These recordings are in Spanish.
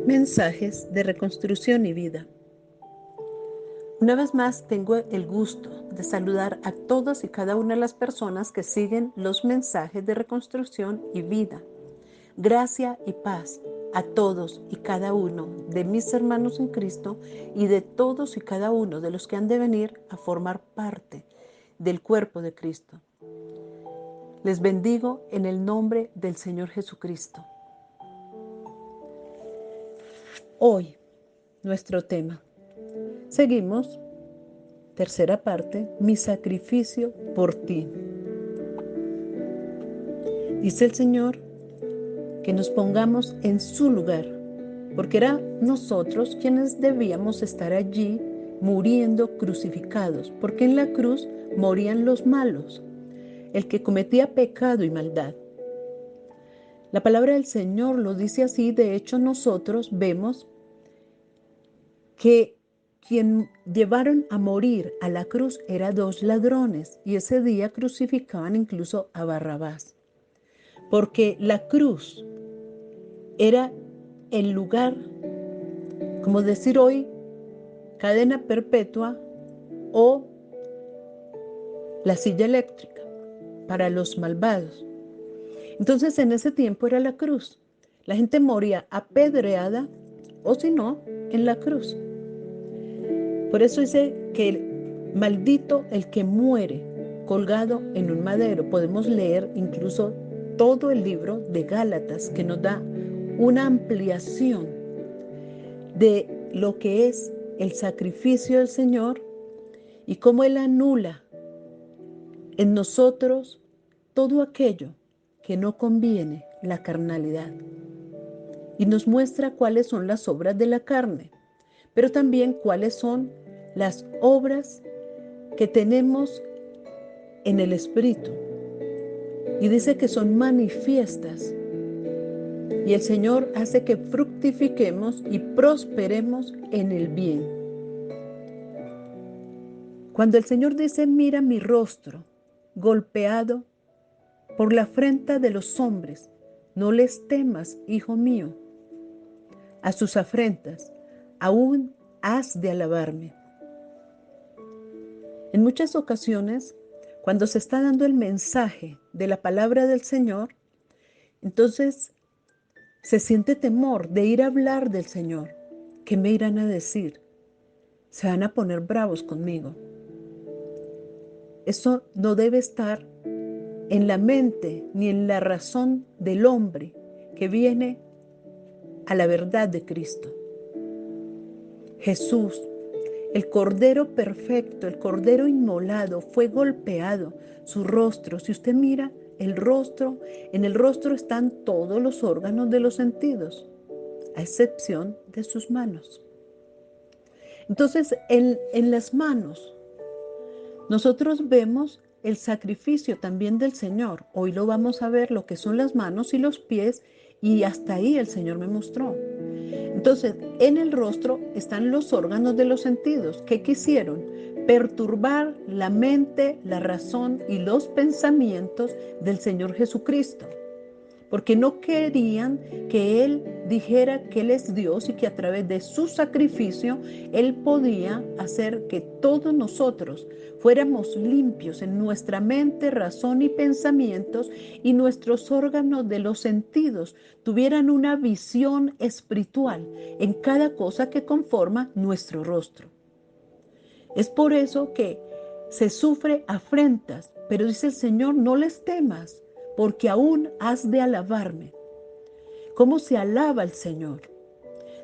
Mensajes de reconstrucción y vida. Una vez más tengo el gusto de saludar a todas y cada una de las personas que siguen los mensajes de reconstrucción y vida. Gracia y paz a todos y cada uno de mis hermanos en Cristo y de todos y cada uno de los que han de venir a formar parte del cuerpo de Cristo. Les bendigo en el nombre del Señor Jesucristo. Hoy, nuestro tema. Seguimos, tercera parte, mi sacrificio por ti. Dice el Señor que nos pongamos en su lugar, porque era nosotros quienes debíamos estar allí muriendo crucificados, porque en la cruz morían los malos, el que cometía pecado y maldad. La palabra del Señor lo dice así. De hecho, nosotros vemos que quien llevaron a morir a la cruz eran dos ladrones, y ese día crucificaban incluso a Barrabás, porque la cruz era el lugar, como decir hoy, cadena perpetua o la silla eléctrica para los malvados. Entonces en ese tiempo era la cruz. La gente moría apedreada o si no, en la cruz. Por eso dice que maldito el que muere colgado en un madero. Podemos leer incluso todo el libro de Gálatas, que nos da una ampliación de lo que es el sacrificio del Señor y cómo Él anula en nosotros todo aquello que no conviene, la carnalidad. Y nos muestra cuáles son las obras de la carne, pero también cuáles son las obras que tenemos en el Espíritu. Y dice que son manifiestas. Y el Señor hace que fructifiquemos y prosperemos en el bien. Cuando el Señor dice, mira mi rostro golpeado por la afrenta de los hombres, no les temas, hijo mío. A sus afrentas aún has de alabarme. En muchas ocasiones, cuando se está dando el mensaje de la palabra del Señor, entonces se siente temor de ir a hablar del Señor. ¿Qué me irán a decir? Se van a poner bravos conmigo. Eso no debe estar en la mente ni en la razón del hombre que viene a la verdad de Cristo. Jesús, el Cordero perfecto, el Cordero inmolado, fue golpeado, su rostro. Si usted mira el rostro, en el rostro están todos los órganos de los sentidos, a excepción de sus manos. Entonces, en las manos, nosotros vemos el sacrificio también del Señor. Hoy lo vamos a ver, lo que son las manos y los pies, y hasta ahí el Señor me mostró. Entonces, en el rostro están los órganos de los sentidos. ¿Qué quisieron? Perturbar la mente, la razón y los pensamientos del Señor Jesucristo. Porque no querían que Él dijera que Él es Dios y que a través de su sacrificio Él podía hacer que todos nosotros fuéramos limpios en nuestra mente, razón y pensamientos, y nuestros órganos de los sentidos tuvieran una visión espiritual en cada cosa que conforma nuestro rostro. Es por eso que se sufre afrentas, pero dice el Señor, no les temas, porque aún has de alabarme. ¿Cómo se alaba al Señor?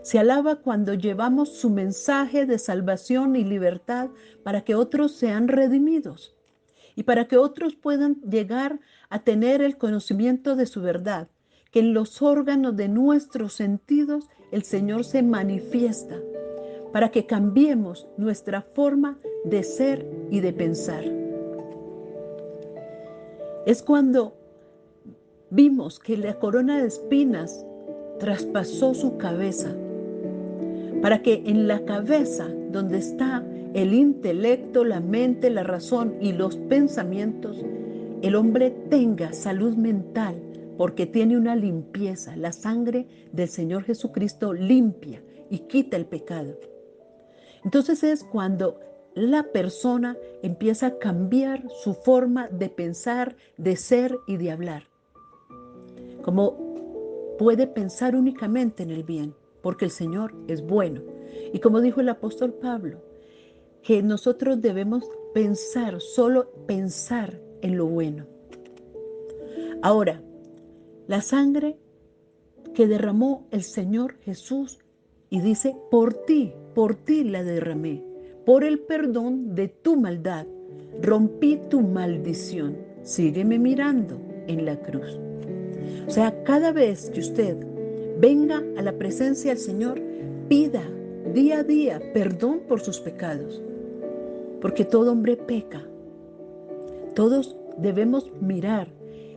Se alaba cuando llevamos su mensaje de salvación y libertad para que otros sean redimidos y para que otros puedan llegar a tener el conocimiento de su verdad, que en los órganos de nuestros sentidos el Señor se manifiesta para que cambiemos nuestra forma de ser y de pensar. Es cuando vimos que la corona de espinas traspasó su cabeza, para que en la cabeza, donde está el intelecto, la mente, la razón y los pensamientos, el hombre tenga salud mental, porque tiene una limpieza. La sangre del Señor Jesucristo limpia y quita el pecado. Entonces es cuando la persona empieza a cambiar su forma de pensar, de ser y de hablar. Como puede pensar únicamente en el bien, porque el Señor es bueno. Y como dijo el apóstol Pablo, que nosotros debemos pensar, solo pensar en lo bueno. Ahora, la sangre que derramó el Señor Jesús, y dice, por ti la derramé, por el perdón de tu maldad, rompí tu maldición, sígueme mirando en la cruz. O sea, cada vez que usted venga a la presencia del Señor, pida día a día perdón por sus pecados, porque todo hombre peca. Todos debemos mirar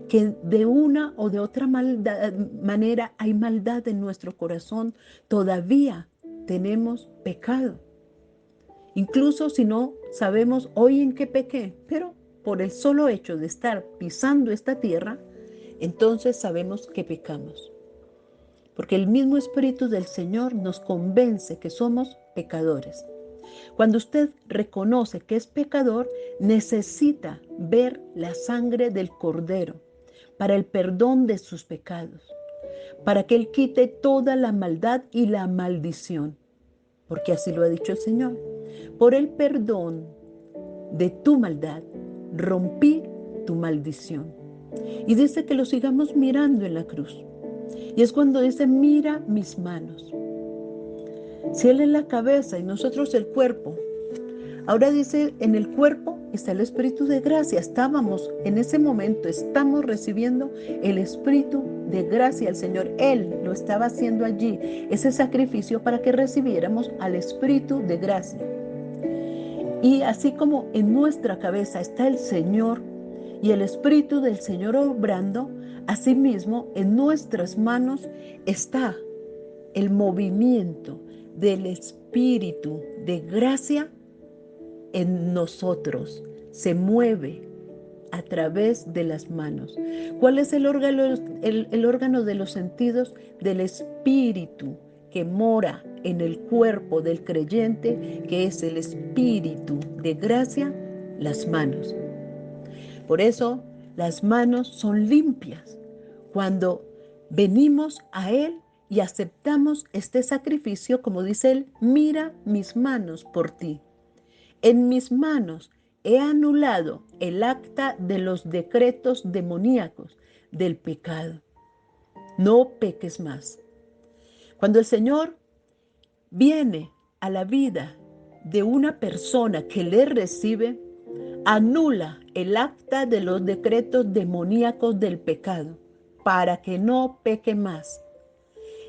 que de una o de otra manera hay maldad en nuestro corazón, todavía tenemos pecado. Incluso si no sabemos hoy en qué pequé, pero por el solo hecho de estar pisando esta tierra, entonces sabemos que pecamos. Porque el mismo Espíritu del Señor nos convence que somos pecadores. Cuando usted reconoce que es pecador, necesita ver la sangre del Cordero para el perdón de sus pecados, para que Él quite toda la maldad y la maldición, porque así lo ha dicho el Señor. Por el perdón de tu maldad, rompí tu maldición. Y dice que lo sigamos mirando en la cruz. Y es cuando dice, mira mis manos. Si Él es la cabeza y nosotros el cuerpo, ahora dice, en el cuerpo está el Espíritu de gracia. Estábamos en ese momento, estamos recibiendo el Espíritu de gracia del Señor. Él lo estaba haciendo allí, ese sacrificio para que recibiéramos al Espíritu de gracia. Y así como en nuestra cabeza está el Señor y el Espíritu del Señor obrando, asimismo en nuestras manos está el movimiento del Espíritu de gracia en nosotros, se mueve a través de las manos. ¿Cuál es el órgano de los sentidos? Del Espíritu que mora en el cuerpo del creyente, que es el Espíritu de gracia, las manos. Por eso las manos son limpias. Cuando venimos a Él y aceptamos este sacrificio, como dice Él, mira mis manos por ti. En mis manos he anulado el acta de los decretos demoníacos del pecado. No peques más. Cuando el Señor viene a la vida de una persona que le recibe, anula el acta de los decretos demoníacos del pecado para que no peque más.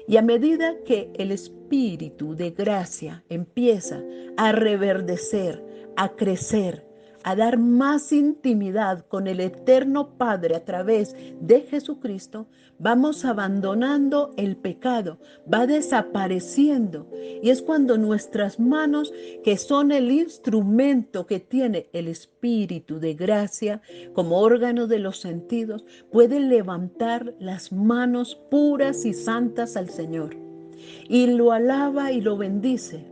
Y a medida que el Espíritu de gracia empieza a reverdecer, a crecer, a dar más intimidad con el eterno Padre a través de Jesucristo, vamos abandonando el pecado, va desapareciendo. Y es cuando nuestras manos, que son el instrumento que tiene el Espíritu de gracia como órgano de los sentidos, pueden levantar las manos puras y santas al Señor. Y lo alaba y lo bendice.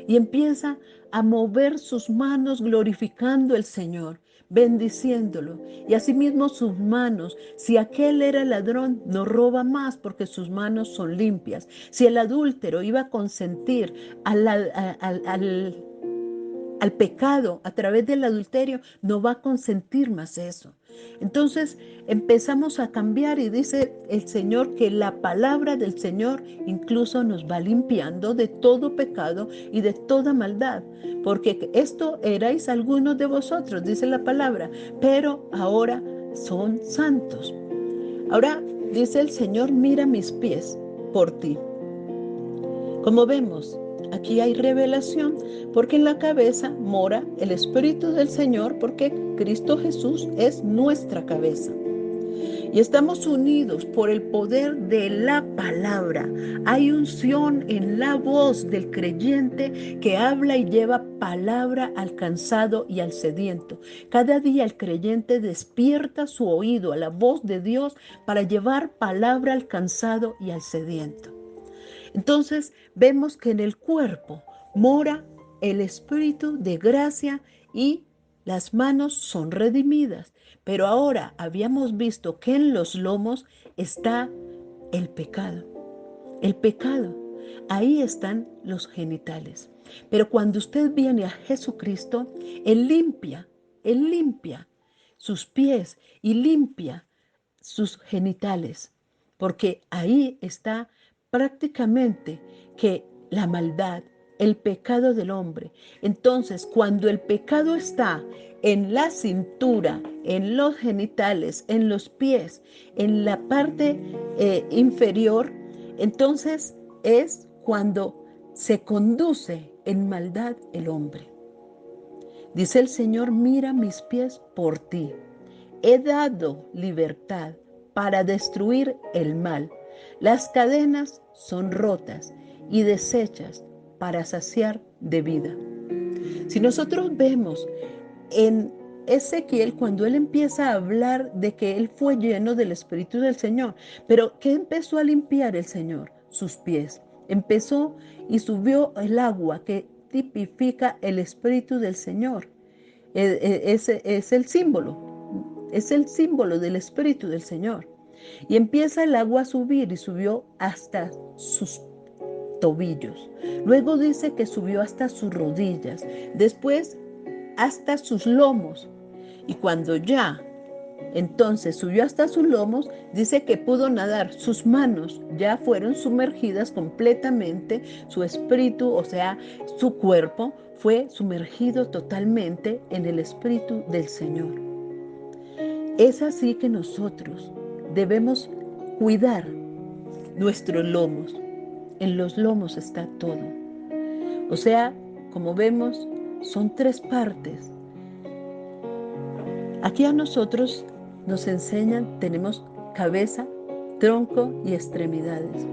Y empieza a mover sus manos glorificando al Señor, bendiciéndolo. Y asimismo sus manos, si aquel era ladrón, no roba más porque sus manos son limpias. Si el adúltero iba a consentir al pecado a través del adulterio, no va a consentir más eso. Entonces empezamos a cambiar y dice el Señor que la palabra del Señor incluso nos va limpiando de todo pecado y de toda maldad, porque esto erais algunos de vosotros, dice la palabra, pero ahora son santos. Ahora dice el Señor, mira mis pies por ti. Como vemos, aquí hay revelación, porque en la cabeza mora el Espíritu del Señor, porque Cristo Jesús es nuestra cabeza. y estamos unidos por el poder de la palabra. Hay unción en la voz del creyente que habla y lleva palabra al cansado y al sediento. Cada día el creyente despierta su oído a la voz de Dios para llevar palabra al cansado y al sediento. Entonces vemos que en el cuerpo mora el espíritu de gracia y las manos son redimidas. Pero ahora habíamos visto que en los lomos está el pecado. El pecado. Ahí están los genitales. Pero cuando usted viene a Jesucristo, Él limpia sus pies y limpia sus genitales. Porque ahí está prácticamente que la maldad, el pecado del hombre. Entonces, cuando el pecado está en la cintura, en los genitales, en los pies, en la parte inferior, entonces es cuando se conduce en maldad el hombre. Dice el Señor, mira mis pies por ti. He dado libertad para destruir el mal. Las cadenas son rotas y deshechas para saciar de vida. Si nosotros vemos en Ezequiel, cuando él empieza a hablar de que él fue lleno del Espíritu del Señor, pero ¿qué empezó a limpiar el Señor? Sus pies. Empezó y subió el agua que tipifica el Espíritu del Señor. Es el símbolo del Espíritu del Señor. Y empieza el agua a subir y subió hasta sus tobillos. Luego dice que subió hasta sus rodillas. Después hasta sus lomos. Y cuando ya entonces subió hasta sus lomos, dice que pudo nadar. Sus manos ya fueron sumergidas completamente. Su espíritu, o sea, su cuerpo, fue sumergido totalmente en el Espíritu del Señor. Es así que nosotros debemos cuidar nuestros lomos. En los lomos está todo. O sea, como vemos, son 3 partes. Aquí a nosotros nos enseñan, tenemos cabeza, tronco y extremidades.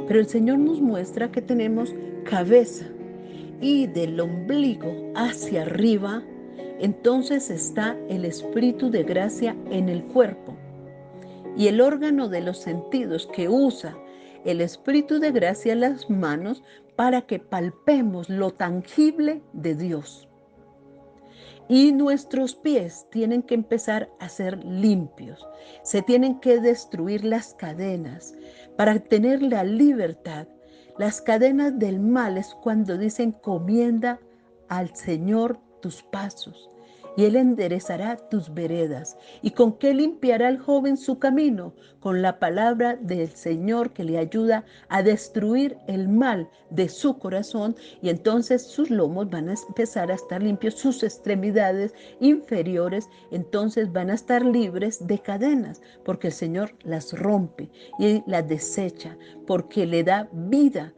Pero el Señor nos muestra que tenemos cabeza y del ombligo hacia arriba, entonces está el Espíritu de gracia en el cuerpo. Y el órgano de los sentidos que usa el Espíritu de gracia, las manos, para que palpemos lo tangible de Dios. Y nuestros pies tienen que empezar a ser limpios. Se tienen que destruir las cadenas para tener la libertad. Las cadenas del mal es cuando dicen encomienda al Señor tus pasos y Él enderezará tus veredas. ¿Y con qué limpiará el joven su camino? Con la palabra del Señor que le ayuda a destruir el mal de su corazón, y entonces sus lomos van a empezar a estar limpios, sus extremidades inferiores entonces van a estar libres de cadenas, porque el Señor las rompe y las desecha, porque le da vida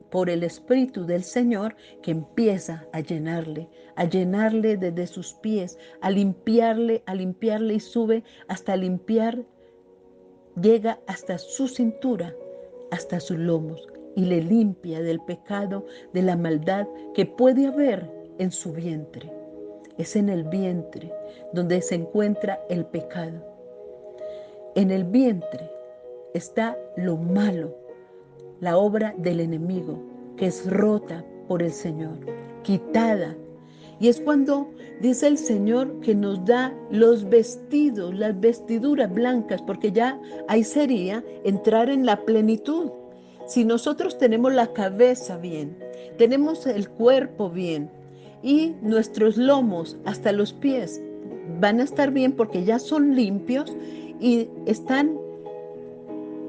por el Espíritu del Señor que empieza a llenarle desde sus pies, a limpiarle y sube hasta limpiar, llega hasta su cintura, hasta sus lomos y le limpia del pecado, de la maldad que puede haber en su vientre. Es en el vientre donde se encuentra el pecado. En el vientre está lo malo, la obra del enemigo, que es rota por el Señor, quitada. Y es cuando dice el Señor que nos da los vestidos, las vestiduras blancas, porque ya ahí sería entrar en la plenitud. Si nosotros tenemos la cabeza bien, tenemos el cuerpo bien y nuestros lomos hasta los pies van a estar bien porque ya son limpios y están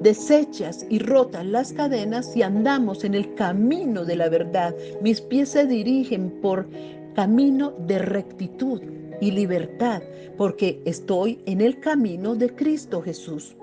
deshechas y rotas las cadenas y andamos en el camino de la verdad. Mis pies se dirigen por camino de rectitud y libertad, porque estoy en el camino de Cristo Jesús.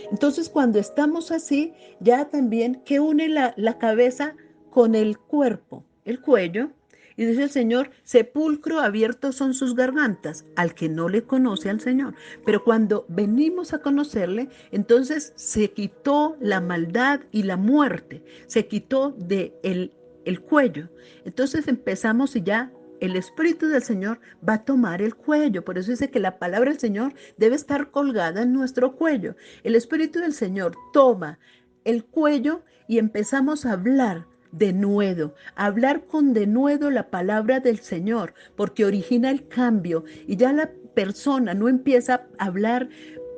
Entonces, cuando estamos así, ya también, ¿qué une la cabeza con el cuerpo? El cuello. Y dice el Señor, sepulcro abiertos son sus gargantas, al que no le conoce al Señor. Pero cuando venimos a conocerle, entonces se quitó la maldad y la muerte, se quitó de el cuello. Entonces empezamos y ya el Espíritu del Señor va a tomar el cuello. Por eso dice que la palabra del Señor debe estar colgada en nuestro cuello. El Espíritu del Señor toma el cuello y empezamos a hablar denuedo, a hablar con denuedo la palabra del Señor, porque origina el cambio y ya la persona no empieza a hablar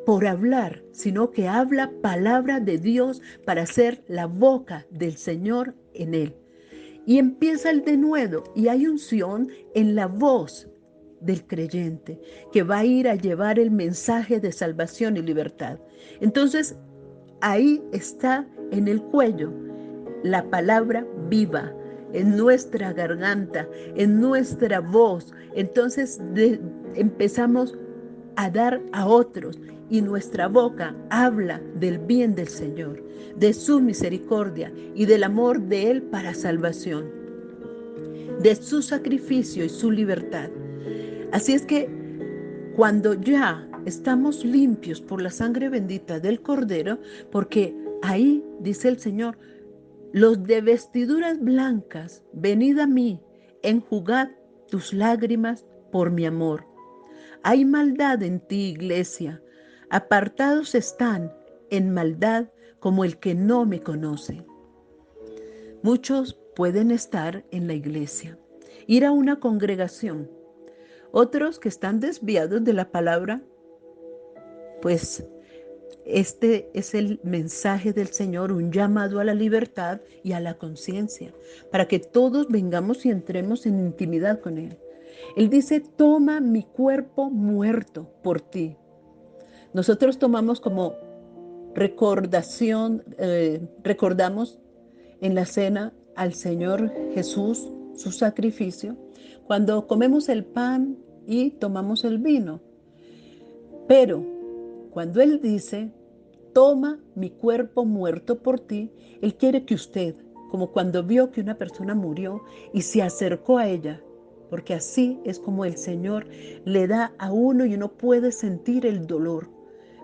por hablar, sino que habla palabra de Dios para ser la boca del Señor en él. Y empieza el denuedo y hay unción en la voz del creyente que va a ir a llevar el mensaje de salvación y libertad. Entonces, ahí está en el cuello la palabra viva, en nuestra garganta, en nuestra voz. Entonces empezamos a dar a otros y nuestra boca habla del bien del Señor, de su misericordia y del amor de Él para salvación, de su sacrificio y su libertad. Así es que cuando ya estamos limpios por la sangre bendita del Cordero, porque ahí dice el Señor, los de vestiduras blancas, venid a mí, enjugad tus lágrimas por mi amor. Hay maldad en ti, iglesia. Apartados están en maldad como el que no me conoce. Muchos pueden estar en la iglesia, ir a una congregación. Otros que están desviados de la palabra, pues este es el mensaje del Señor, un llamado a la libertad y a la conciencia, para que todos vengamos y entremos en intimidad con Él. Él dice, toma mi cuerpo muerto por ti. Nosotros tomamos como recordación, recordamos en la cena al Señor Jesús, su sacrificio, cuando comemos el pan y tomamos el vino. Pero cuando Él dice, toma mi cuerpo muerto por ti, Él quiere que usted, como cuando vio que una persona murió y se acercó a ella, porque así es como el Señor le da a uno y uno puede sentir el dolor,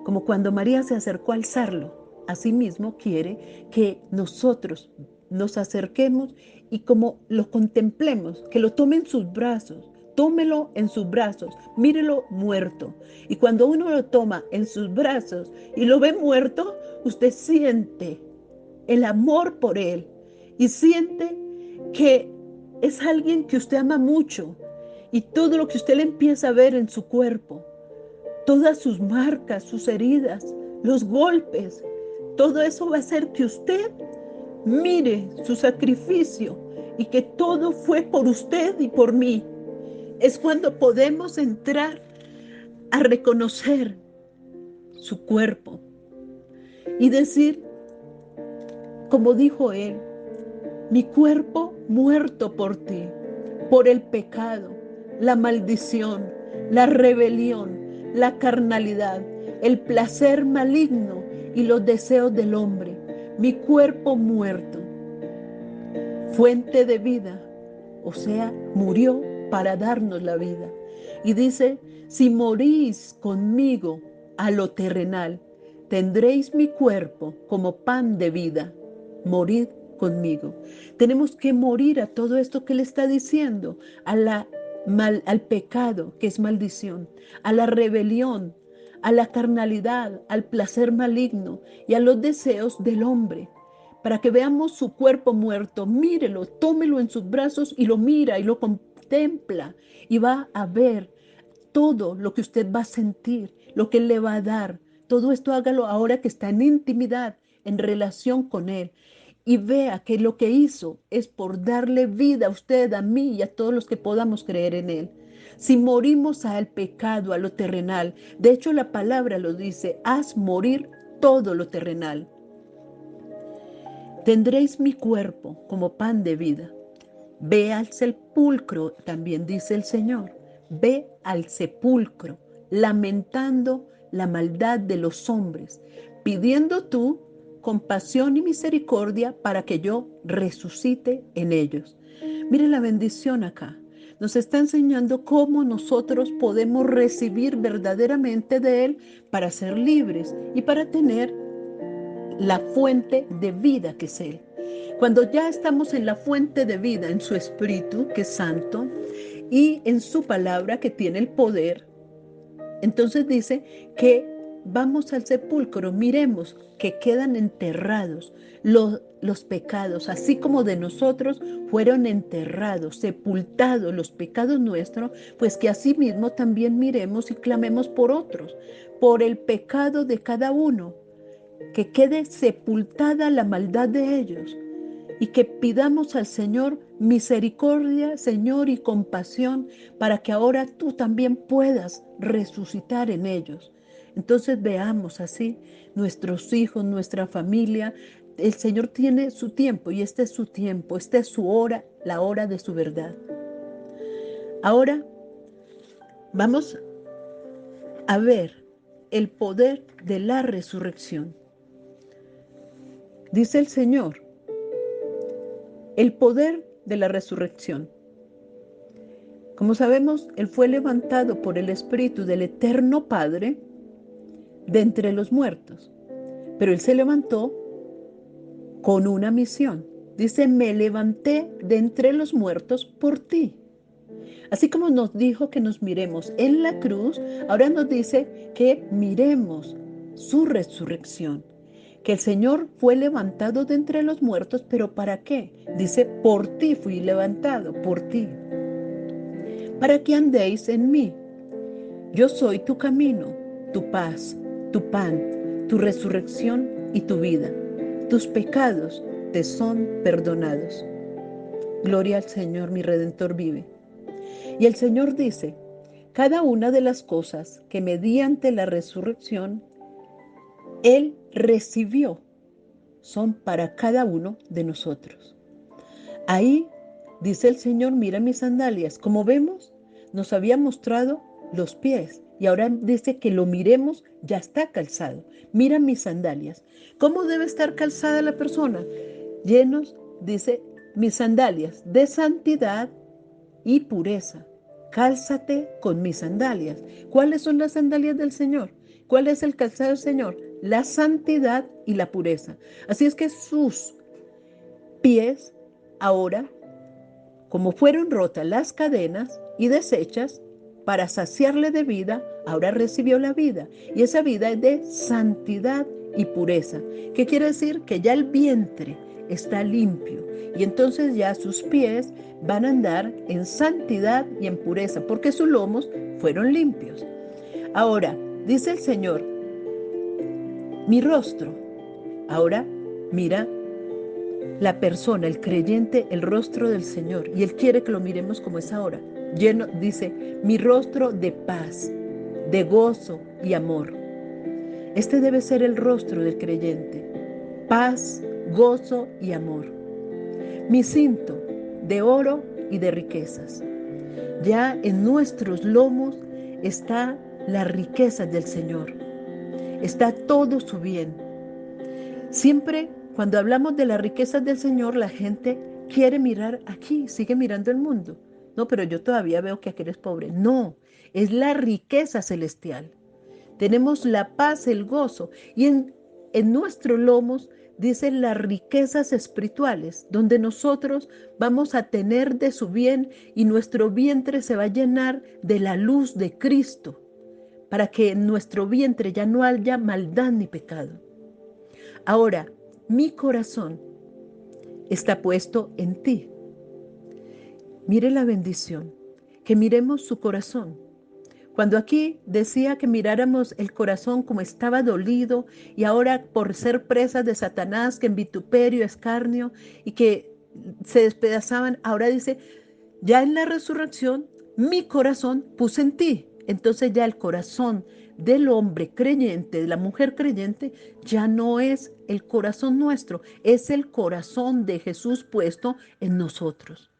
como cuando María se acercó a alzarlo. Asimismo quiere que nosotros nos acerquemos y como lo contemplemos, que lo tome en sus brazos. Tómelo en sus brazos, mírelo muerto. Y cuando uno lo toma en sus brazos y lo ve muerto, usted siente el amor por él y siente que es alguien que usted ama mucho y todo lo que usted le empieza a ver en su cuerpo, todas sus marcas, sus heridas, los golpes, todo eso va a hacer que usted mire su sacrificio y que todo fue por usted y por mí. Es cuando podemos entrar a reconocer su cuerpo y decir, como dijo él, mi cuerpo muerto por ti, por el pecado, la maldición, la rebelión, la carnalidad, el placer maligno y los deseos del hombre. Mi cuerpo muerto, fuente de vida, o sea, murió para darnos la vida. Y dice, si morís conmigo a lo terrenal, tendréis mi cuerpo como pan de vida. Morid conmigo. Tenemos que morir a todo esto que le está diciendo, al pecado, que es maldición, a la rebelión, a la carnalidad, al placer maligno y a los deseos del hombre. Para que veamos su cuerpo muerto, mírelo, tómelo en sus brazos y lo mira y lo contempla y va a ver todo lo que usted va a sentir, lo que Él le va a dar. Todo esto hágalo ahora que está en intimidad, en relación con Él. Y vea que lo que hizo es por darle vida a usted, a mí y a todos los que podamos creer en Él. Si morimos al pecado, a lo terrenal, de hecho la palabra lo dice, haz morir todo lo terrenal. Tendréis mi cuerpo como pan de vida. Ve al sepulcro, también dice el Señor. Ve al sepulcro, lamentando la maldad de los hombres, pidiendo tú compasión y misericordia para que yo resucite en ellos. Mire la bendición acá. Nos está enseñando cómo nosotros podemos recibir verdaderamente de Él para ser libres y para tener la fuente de vida que es Él. Cuando ya estamos en la fuente de vida, en su Espíritu, que es santo, y en su palabra, que tiene el poder, entonces dice que vamos al sepulcro, miremos que quedan enterrados los pecados, así como de nosotros fueron enterrados, sepultados los pecados nuestros, pues que así mismo también miremos y clamemos por otros, por el pecado de cada uno, que quede sepultada la maldad de ellos y que pidamos al Señor misericordia, Señor, y compasión para que ahora tú también puedas resucitar en ellos. Entonces veamos así nuestros hijos, nuestra familia. El Señor tiene su tiempo y este es su tiempo, esta es su hora, la hora de su verdad. Ahora vamos a ver el poder de la resurrección. Dice el Señor, el poder de la resurrección. Como sabemos, Él fue levantado por el Espíritu del Eterno Padre de entre los muertos, pero Él se levantó con una misión. Dice, me levanté de entre los muertos por ti. Así como nos dijo que nos miremos en la cruz, ahora nos dice que miremos su resurrección. Que el Señor fue levantado de entre los muertos, pero ¿para qué? Dice, por ti fui levantado, por ti. Para que andéis en mí. Yo soy tu camino, tu paz, tu pan, tu resurrección y tu vida. Tus pecados te son perdonados. Gloria al Señor, mi Redentor vive. Y el Señor dice, cada una de las cosas que mediante la resurrección Él recibió son para cada uno de nosotros. Ahí dice el Señor, mira mis sandalias. Como vemos, nos había mostrado los pies y ahora dice que lo miremos, ya está calzado. Mira mis sandalias. ¿Cómo debe estar calzada la persona? Llenos, dice, mis sandalias de santidad y pureza. Cálzate con mis sandalias. ¿Cuáles son las sandalias del Señor? ¿Cuál es el calzado del Señor? La santidad y la pureza. Así es que sus pies ahora, como fueron rotas las cadenas y deshechas para saciarle de vida, ahora recibió la vida. Y esa vida es de santidad y pureza. ¿Qué quiere decir? Que ya el vientre está limpio. Y entonces ya sus pies van a andar en santidad y en pureza, porque sus lomos fueron limpios. Ahora, dice el Señor, mi rostro. Ahora, mira la persona, el creyente, el rostro del Señor. Y Él quiere que lo miremos como es ahora. Lleno, dice, mi rostro de paz, de gozo y amor. Este debe ser el rostro del creyente. Paz, gozo y amor. Mi cinto de oro y de riquezas. Ya en nuestros lomos está la riqueza del Señor. Está todo su bien. Siempre cuando hablamos de las riquezas del Señor, la gente quiere mirar aquí, sigue mirando el mundo. No, pero yo todavía veo que aquel es pobre. No, es la riqueza celestial. Tenemos la paz, el gozo. Y en nuestros lomos dicen las riquezas espirituales, donde nosotros vamos a tener de su bien y nuestro vientre se va a llenar de la luz de Cristo, para que en nuestro vientre ya no haya maldad ni pecado. Ahora, mi corazón está puesto en ti. Mire la bendición, que miremos su corazón. Cuando aquí decía que miráramos el corazón como estaba dolido y ahora por ser presas de Satanás, que en vituperio, escarnio y que se despedazaban, ahora dice, ya en la resurrección, mi corazón puse en ti. Entonces ya el corazón del hombre creyente, de la mujer creyente, ya no es el corazón nuestro, es el corazón de Jesús puesto en nosotros.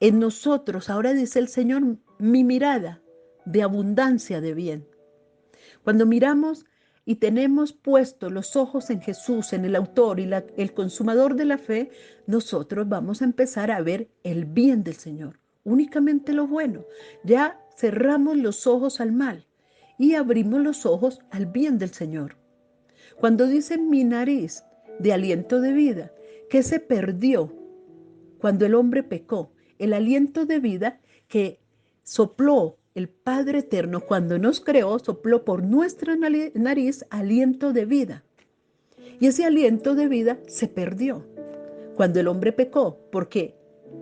En nosotros, ahora dice el Señor, mi mirada de abundancia de bien. Cuando miramos y tenemos puestos los ojos en Jesús, en el autor y el consumador de la fe, nosotros vamos a empezar a ver el bien del Señor, únicamente lo bueno. Ya cerramos los ojos al mal y abrimos los ojos al bien del Señor. Cuando dice mi nariz de aliento de vida, ¿qué se perdió cuando el hombre pecó? El aliento de vida que sopló el Padre Eterno cuando nos creó, sopló por nuestra nariz aliento de vida. Y ese aliento de vida se perdió cuando el hombre pecó, porque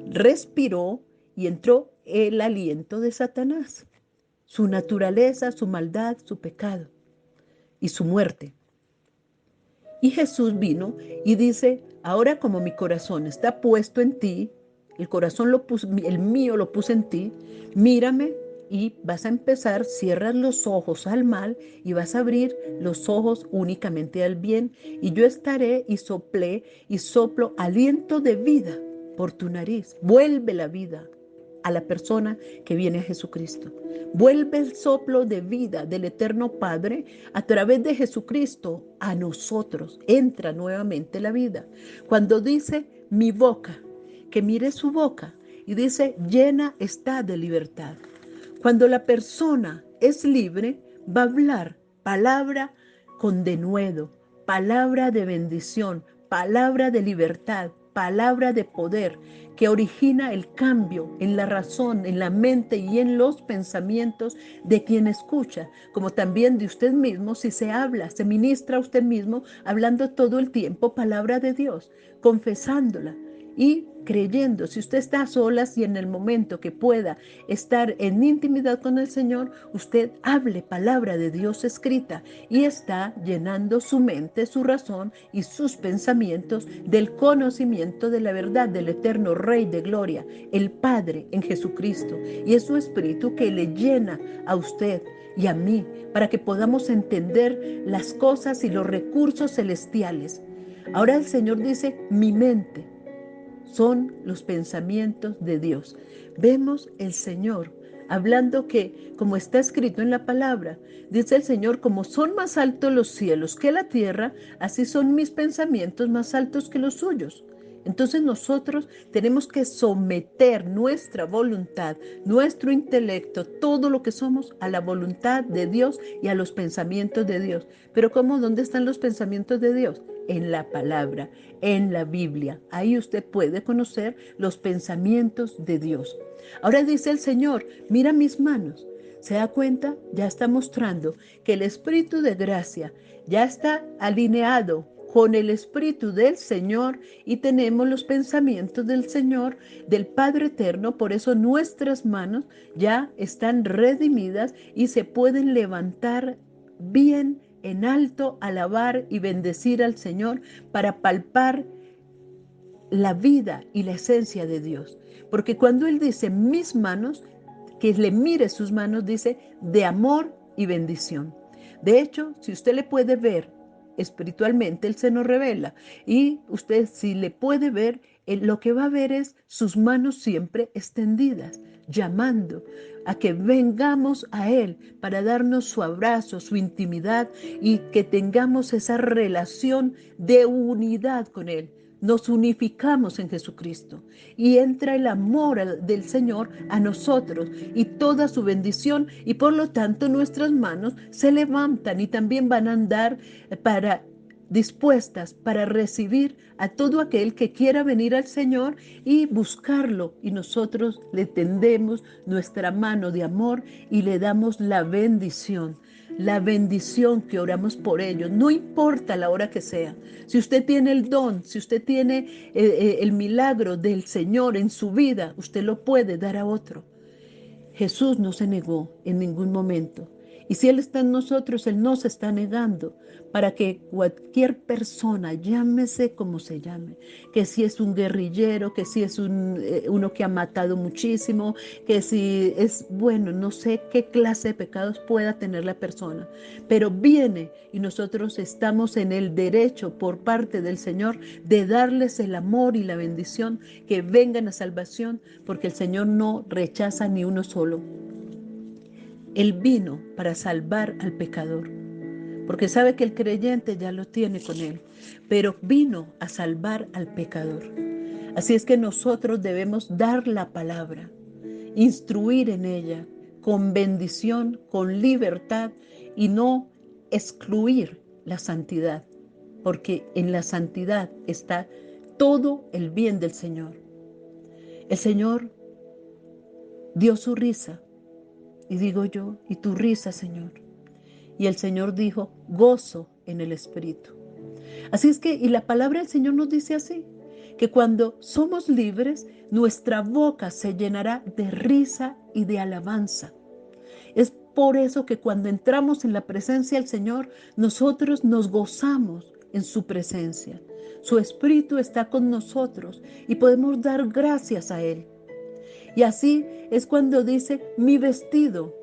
respiró y entró el aliento de Satanás, su naturaleza, su maldad, su pecado y su muerte. Y Jesús vino y dice, ahora como mi corazón está puesto en ti, el corazón el mío lo puse en ti, mírame y vas a empezar, cierras los ojos al mal y vas a abrir los ojos únicamente al bien. Y yo estaré y soplé y soplo aliento de vida por tu nariz. Vuelve la vida a la persona que viene a Jesucristo. Vuelve el soplo de vida del Eterno Padre a través de Jesucristo a nosotros. Entra nuevamente la vida. Cuando dice mi boca, que mire su boca y dice llena está de libertad. Cuando la persona es libre, va a hablar palabra con denuedo, palabra de bendición, palabra de libertad, palabra de poder que origina el cambio en la razón, en la mente y en los pensamientos de quien escucha, como también de usted mismo si se habla, se ministra a usted mismo hablando todo el tiempo palabra de Dios, confesándola y creyendo. Si usted está a solas y en el momento que pueda estar en intimidad con el Señor, usted hable palabra de Dios escrita y está llenando su mente, su razón y sus pensamientos del conocimiento de la verdad del eterno Rey de Gloria, el Padre en Jesucristo. Y es su Espíritu que le llena a usted y a mí para que podamos entender las cosas y los recursos celestiales. Ahora el Señor dice, mi mente son los pensamientos de Dios. Vemos el Señor hablando que, como está escrito en la palabra, dice el Señor, como son más altos los cielos que la tierra, así son mis pensamientos más altos que los suyos. Entonces nosotros tenemos que someter nuestra voluntad, nuestro intelecto, todo lo que somos a la voluntad de Dios y a los pensamientos de Dios. Pero ¿cómo? ¿Dónde están los pensamientos de Dios? En la palabra, en la Biblia. Ahí usted puede conocer los pensamientos de Dios. Ahora dice el Señor, mira mis manos. ¿Se da cuenta? Ya está mostrando que el Espíritu de gracia ya está alineado con el Espíritu del Señor y tenemos los pensamientos del Señor, del Padre Eterno. Por eso nuestras manos ya están redimidas y se pueden levantar bien en alto, alabar y bendecir al Señor para palpar la vida y la esencia de Dios. Porque cuando Él dice mis manos, que le mire sus manos, dice de amor y bendición. De hecho, si usted le puede ver espiritualmente, Él se nos revela. Y usted si le puede ver, lo que va a ver es sus manos siempre extendidas, llamando a que vengamos a Él para darnos su abrazo, su intimidad y que tengamos esa relación de unidad con Él. Nos unificamos en Jesucristo y entra el amor del Señor a nosotros y toda su bendición y por lo tanto nuestras manos se levantan y también van a andar dispuestas para recibir a todo aquel que quiera venir al Señor y buscarlo, y nosotros le tendemos nuestra mano de amor y le damos la bendición que oramos por ellos, no importa la hora que sea. Si usted tiene el don, si usted tiene el milagro del Señor en su vida, usted lo puede dar a otro. Jesús no se negó en ningún momento. Y si Él está en nosotros, Él no se está negando para que cualquier persona, llámese como se llame, que si es un guerrillero, que si es uno que ha matado muchísimo, que si es, bueno, no sé qué clase de pecados pueda tener la persona, pero viene y nosotros estamos en el derecho por parte del Señor de darles el amor y la bendición, que vengan a salvación, porque el Señor no rechaza ni uno solo. Él vino para salvar al pecador, porque sabe que el creyente ya lo tiene con Él, pero vino a salvar al pecador. Así es que nosotros debemos dar la palabra, instruir en ella, con bendición, con libertad y no excluir la santidad, porque en la santidad está todo el bien del Señor. El Señor dio su risa, y digo yo, y tu risa, Señor. Y el Señor dijo, gozo en el Espíritu. Así es que, y la palabra del Señor nos dice así, que cuando somos libres, nuestra boca se llenará de risa y de alabanza. Es por eso que cuando entramos en la presencia del Señor, nosotros nos gozamos en su presencia. Su Espíritu está con nosotros y podemos dar gracias a Él. Y así es cuando dice, mi vestido,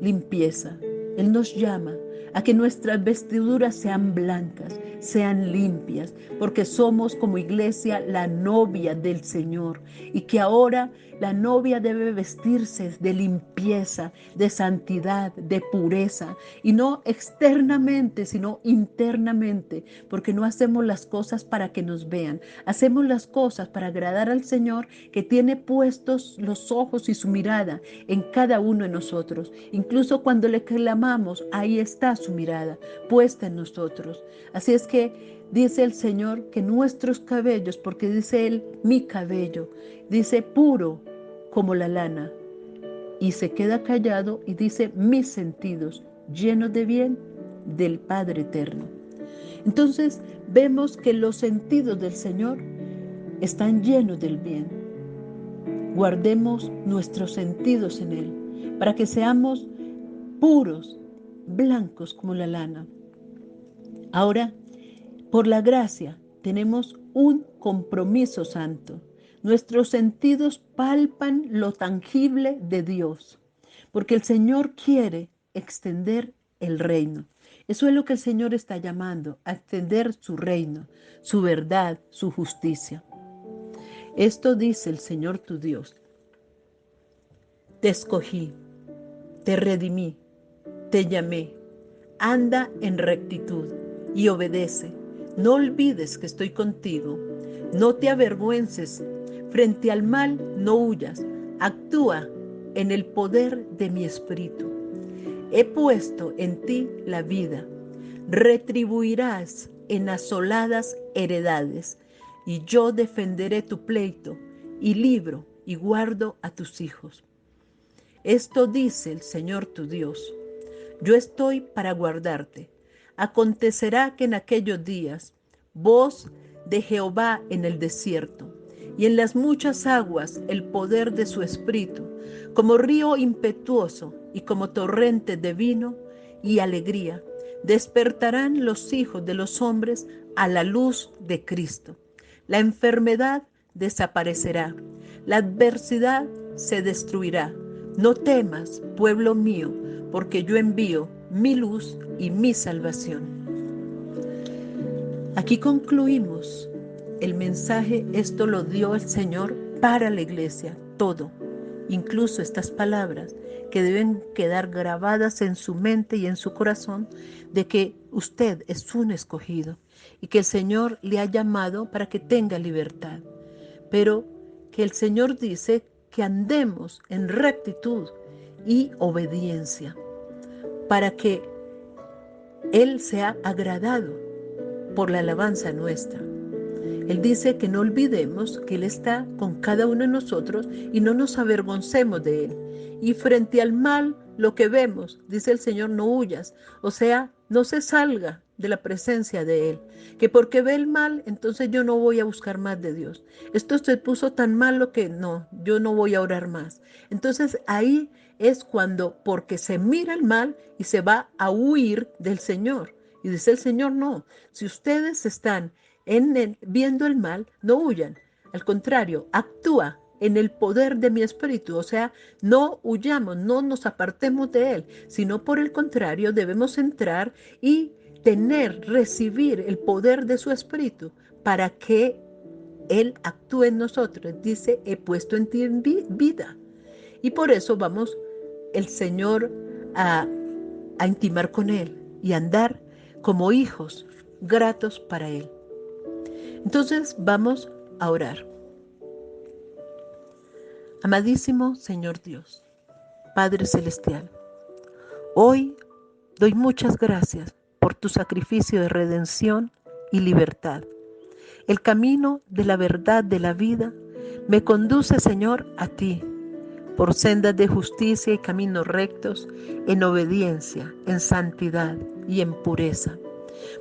limpieza. Él nos llama a que nuestras vestiduras sean blancas, sean limpias, porque somos como iglesia la novia del Señor y que ahora la novia debe vestirse de limpieza, de santidad, de pureza y no externamente, sino internamente, porque no hacemos las cosas para que nos vean, hacemos las cosas para agradar al Señor que tiene puestos los ojos y su mirada en cada uno de nosotros. Incluso cuando le clamamos, ahí está su mirada puesta en nosotros. Así es que dice el Señor que nuestros cabellos, porque dice Él, mi cabello, dice puro como la lana. Y se queda callado y dice, mis sentidos, llenos de bien del Padre Eterno. Entonces vemos que los sentidos del Señor están llenos del bien. Guardemos nuestros sentidos en Él, para que seamos puros, blancos como la lana. Ahora, por la gracia, tenemos un compromiso santo. Nuestros sentidos palpan lo tangible de Dios, porque el Señor quiere extender el reino. Eso es lo que el Señor está llamando, a extender su reino, su verdad, su justicia. Esto dice el Señor tu Dios. Te escogí, te redimí, te llamé. Anda en rectitud y obedece. No olvides que estoy contigo. No te avergüences. Frente al mal no huyas. Actúa en el poder de mi espíritu. He puesto en ti la vida. Retribuirás en asoladas heredades. Y yo defenderé tu pleito y libro y guardo a tus hijos. Esto dice el Señor tu Dios. Yo estoy para guardarte. Acontecerá que en aquellos días, voz de Jehová en el desierto, y en las muchas aguas el poder de su espíritu, como río impetuoso y como torrente de vino y alegría, despertarán los hijos de los hombres a la luz de Cristo. La enfermedad desaparecerá, la adversidad se destruirá. No temas, pueblo mío, porque yo envío mi luz y mi salvación. Aquí concluimos el mensaje. Esto lo dio el Señor para la iglesia, todo, incluso estas palabras que deben quedar grabadas en su mente y en su corazón, de que usted es un escogido y que el Señor le ha llamado para que tenga libertad, pero que el Señor dice que andemos en rectitud y obediencia, para que Él sea agradado por la alabanza nuestra. Él dice que no olvidemos que Él está con cada uno de nosotros y no nos avergoncemos de Él. Y frente al mal, lo que vemos, dice el Señor, no huyas. O sea, no se salga de la presencia de Él. Que porque ve el mal, entonces yo no voy a buscar más de Dios. Esto se puso tan malo que no, yo no voy a orar más. Entonces ahí es cuando, porque se mira el mal y se va a huir del Señor. Y dice el Señor, no, si ustedes están viendo el mal, no huyan. Al contrario, actúa en el poder de mi espíritu. O sea, no huyamos, no nos apartemos de Él, sino por el contrario, debemos entrar y recibir el poder de su espíritu para que Él actúe en nosotros. Dice, he puesto en ti vida. Y por eso vamos el Señor a intimar con Él y andar como hijos gratos para Él. Entonces vamos a orar. Amadísimo Señor Dios, Padre Celestial, hoy doy muchas gracias por tu sacrificio de redención y libertad. El camino de la verdad de la vida me conduce, Señor, a ti, por sendas de justicia y caminos rectos, en obediencia, en santidad y en pureza.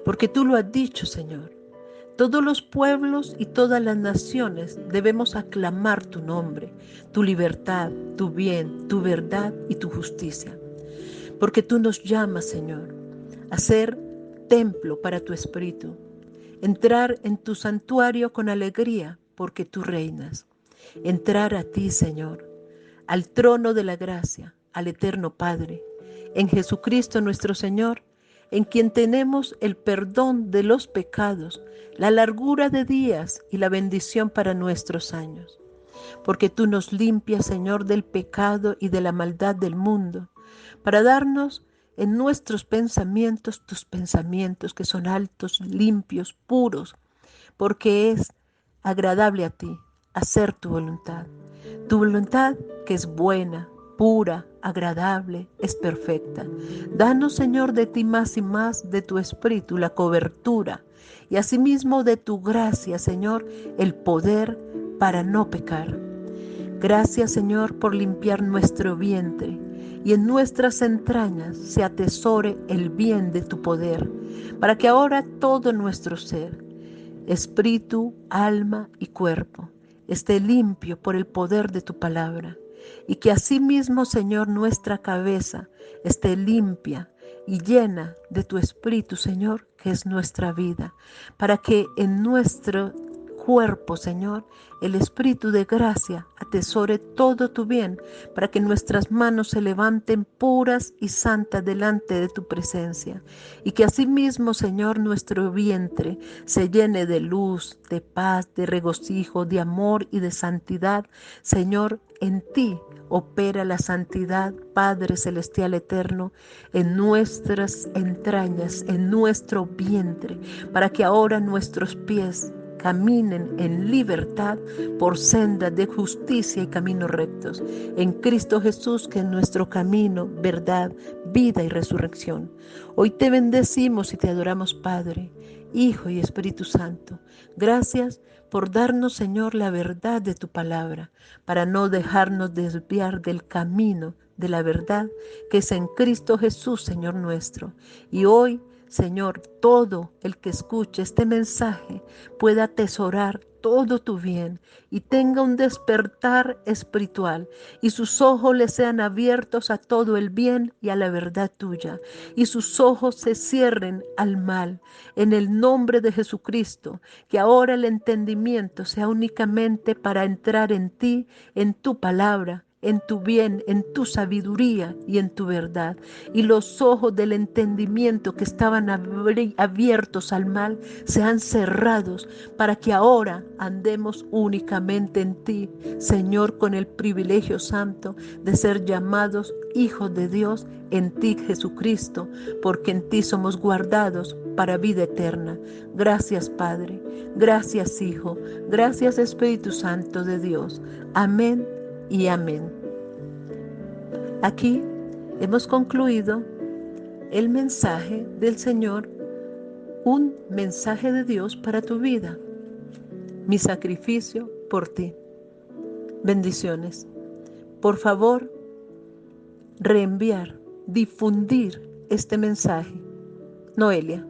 Porque tú lo has dicho, Señor. Todos los pueblos y todas las naciones debemos aclamar tu nombre, tu libertad, tu bien, tu verdad y tu justicia. Porque tú nos llamas, Señor, a ser templo para tu Espíritu, entrar en tu santuario con alegría, porque tú reinas. Entrar a ti, Señor, al trono de la gracia, al eterno Padre, en Jesucristo nuestro Señor, en quien tenemos el perdón de los pecados, la largura de días y la bendición para nuestros años. Porque tú nos limpias, Señor, del pecado y de la maldad del mundo, para darnos en nuestros pensamientos tus pensamientos que son altos, limpios, puros, porque es agradable a ti hacer tu voluntad. Tu voluntad que es buena, pura, agradable, es perfecta. Danos, Señor, de ti más y más, de tu Espíritu, la cobertura, y asimismo de tu gracia, Señor, el poder para no pecar. Gracias, Señor, por limpiar nuestro vientre y en nuestras entrañas se atesore el bien de tu poder, para que ahora todo nuestro ser, espíritu, alma y cuerpo, esté limpio por el poder de tu palabra, y que asimismo, Señor, nuestra cabeza esté limpia y llena de tu Espíritu, Señor, que es nuestra vida, para que en nuestro cuerpo, Señor, el Espíritu de gracia atesore todo tu bien, para que nuestras manos se levanten puras y santas delante de tu presencia, y que asimismo, Señor, nuestro vientre se llene de luz, de paz, de regocijo, de amor y de santidad. Señor, en ti opera la santidad, Padre Celestial Eterno, en nuestras entrañas, en nuestro vientre, para que ahora nuestros pies caminen en libertad por sendas de justicia y caminos rectos, en Cristo Jesús, que es nuestro camino, verdad, vida y resurrección. Hoy te bendecimos y te adoramos, Padre, Hijo y Espíritu Santo. Gracias por darnos, Señor, la verdad de tu palabra, para no dejarnos desviar del camino de la verdad que es en Cristo Jesús, Señor nuestro. Y hoy, Señor, todo el que escuche este mensaje pueda atesorar todo tu bien y tenga un despertar espiritual y sus ojos le sean abiertos a todo el bien y a la verdad tuya y sus ojos se cierren al mal en el nombre de Jesucristo, que ahora el entendimiento sea únicamente para entrar en ti, en tu palabra, en tu bien, en tu sabiduría y en tu verdad. Y los ojos del entendimiento que estaban abiertos al mal sean cerrados para que ahora andemos únicamente en ti, Señor, con el privilegio santo de ser llamados hijos de Dios en ti, Jesucristo, porque en ti somos guardados para vida eterna. Gracias, Padre. Gracias, Hijo. Gracias, Espíritu Santo de Dios. Amén y amén. Aquí hemos concluido el mensaje del Señor, un mensaje de Dios para tu vida. Mi sacrificio por ti. Bendiciones. Por favor, reenviar, difundir este mensaje. Noelia.